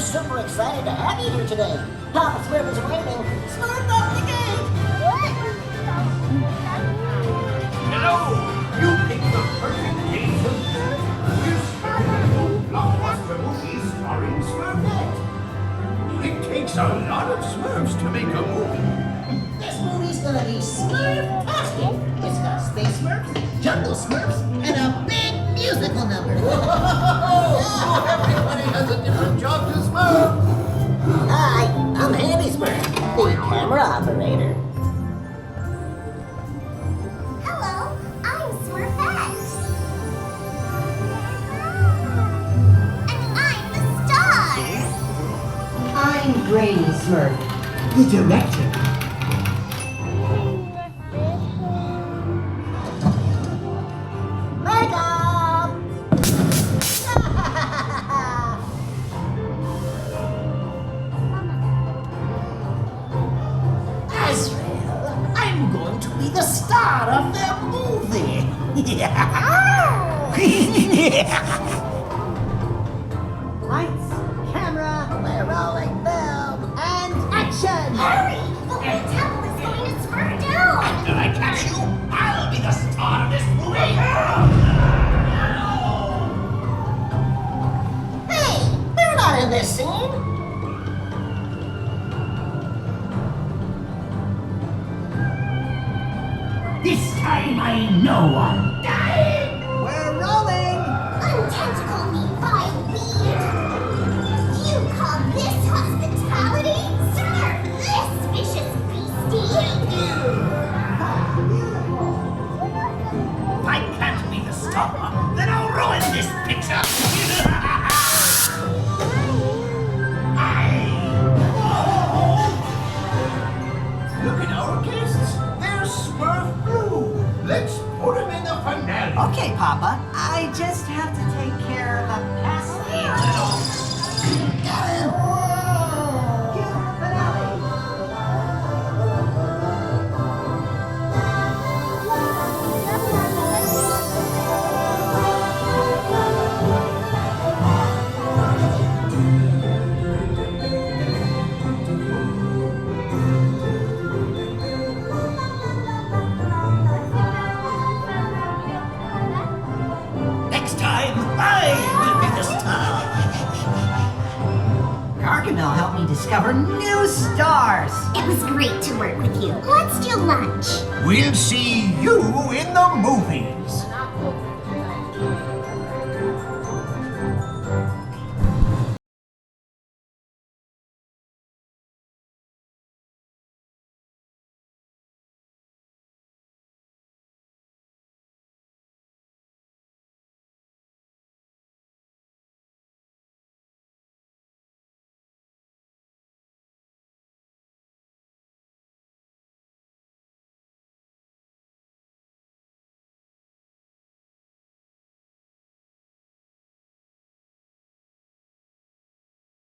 super excited to have you here today. Papa Smurf is waiting. Smurf up the gate! Hello! You picked the perfect date to We're starting a blockbuster movie starring Smurfette. It takes a lot of Smurfs to make a movie. This movie's gonna be Smurf-tastic. It's got Space Smurfs, Jungle Smurfs, and a big musical number. Everybody has a different job to Smurf. Hi, I'm Handy Smurf, the camera operator. Hello, I'm Smurfette. And I'm the star. I'm Granny Smurf, the director. Makeup! Azrael, I'm going to be the star of their movie. Lights, camera, we're rolling film, and action! Hurry! The whole temple is going to Smurf down. After I catch you, I'll be the star of this movie. Hey, they're not in this scene. This time I know I'm dying. We're rolling. Untentacle me by lead. You call this hospitality? Smurf this vicious beastie. If I can't be the star, then I'll ruin this picture. Look at our guests. They're Smurf Blue. Let's put them in the finale. Okay, Papa, I just have to take care of the past Next time, I will be the star. Gargamel helped me discover new stars. It was great to work with you. Let's do lunch. We'll see you in the movies.